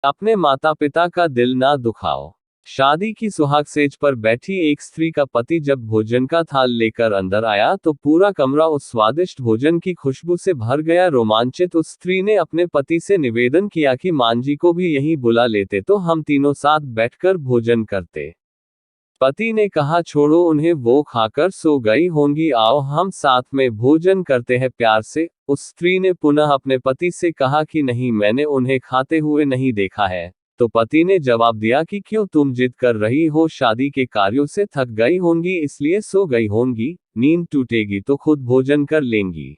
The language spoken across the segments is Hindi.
अपने माता पिता का दिल ना दुखाओ। शादी की सुहाग सेज पर बैठी एक स्त्री का पति जब भोजन का थाल लेकर अंदर आया तो पूरा कमरा उस स्वादिष्ट भोजन की खुशबू से भर गया। रोमांचित उस स्त्री ने अपने पति से निवेदन किया कि मांझी को भी यहीं बुला लेते तो हम तीनों साथ बैठकर भोजन करते। पति ने कहा छोड़ो उन्हें, वो खाकर सो गई होंगी, आओ हम साथ में भोजन करते हैं प्यार से। उस स्त्री ने पुनः अपने पति से कहा कि नहीं, मैंने उन्हें खाते हुए नहीं देखा है। तो पति ने जवाब दिया कि क्यों, तुम जिद कर रही हो, शादी के कार्यों से थक गई होंगी इसलिए सो गई होंगी, नींद टूटेगी तो खुद भोजन कर लेंगी।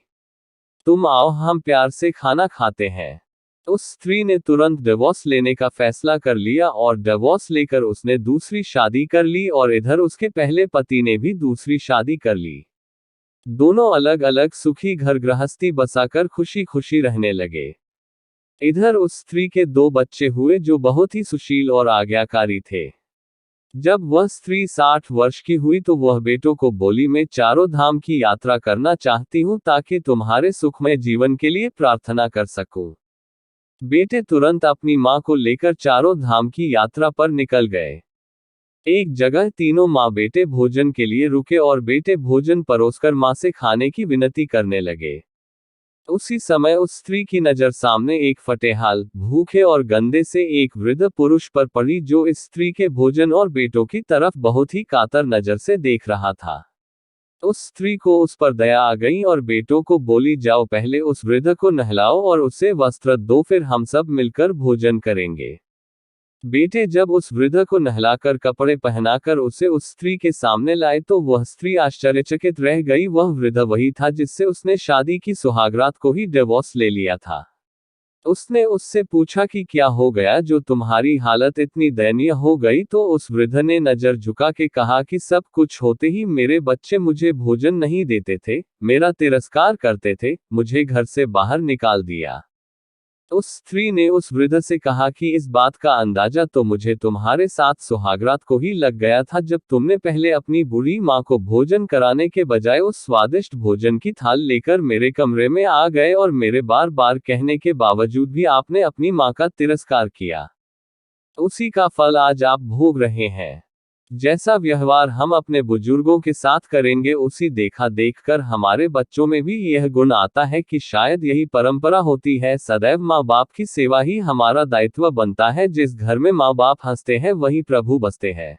तुम आओ हम प्यार से खाना खाते हैं। उस स्त्री ने तुरंत डिवोर्स लेने का फैसला कर लिया और डिवोर्स लेकर उसने दूसरी शादी कर ली और इधर उसके पहले पति ने भी दूसरी शादी कर ली। दोनों अलग अलग सुखी घर गृहस्थी बसाकर खुशी खुशी रहने लगे। इधर उस स्त्री के 2 बच्चे हुए जो बहुत ही सुशील और आज्ञाकारी थे। जब वह स्त्री 60 वर्ष की हुई तो वह बेटों को बोली, मैं चारों धाम की यात्रा करना चाहती हूँ ताकि तुम्हारे सुखमय जीवन के लिए प्रार्थना कर सकूं। बेटे तुरंत अपनी मां को लेकर चारों धाम की यात्रा पर निकल गए। एक जगह तीनों माँ बेटे भोजन के लिए रुके और बेटे भोजन परोसकर मां से खाने की विनती करने लगे। उसी समय उस स्त्री की नजर सामने एक फटेहाल, भूखे और गंदे से एक वृद्ध पुरुष पर पड़ी जो इस स्त्री के भोजन और बेटों की तरफ बहुत ही कातर नजर से देख रहा था। उस स्त्री को उस पर दया आ गई और बेटों को बोली, जाओ पहले उस वृद्ध को नहलाओ और उसे वस्त्र दो, फिर हम सब मिलकर भोजन करेंगे। बेटे जब उस वृद्ध को नहलाकर कपड़े पहनाकर उसे उस स्त्री के सामने लाए तो वह स्त्री आश्चर्यचकित रह गई। वह वृद्ध वही था जिससे उसने शादी की सुहागरात को ही डिवोर्स ले लिया था। उसने उससे पूछा कि क्या हो गया जो तुम्हारी हालत इतनी दयनीय हो गई, तो उस वृद्ध ने नजर झुका के कहा कि सब कुछ होते ही मेरे बच्चे मुझे भोजन नहीं देते थे, मेरा तिरस्कार करते थे, मुझे घर से बाहर निकाल दिया। उस स्त्री ने उस वृद्ध से कहा कि इस बात का अंदाजा तो मुझे तुम्हारे साथ सुहागरात को ही लग गया था, जब तुमने पहले अपनी बूढ़ी माँ को भोजन कराने के बजाय उस स्वादिष्ट भोजन की थाल लेकर मेरे कमरे में आ गए और मेरे बार बार कहने के बावजूद भी आपने अपनी माँ का तिरस्कार किया। उसी का फल आज आप भोग रहे हैं। जैसा व्यवहार हम अपने बुजुर्गों के साथ करेंगे उसी देखा देखकर हमारे बच्चों में भी यह गुण आता है कि शायद यही परंपरा होती है। सदैव माँ बाप की सेवा ही हमारा दायित्व बनता है। जिस घर में माँ बाप हंसते हैं वही प्रभु बसते हैं।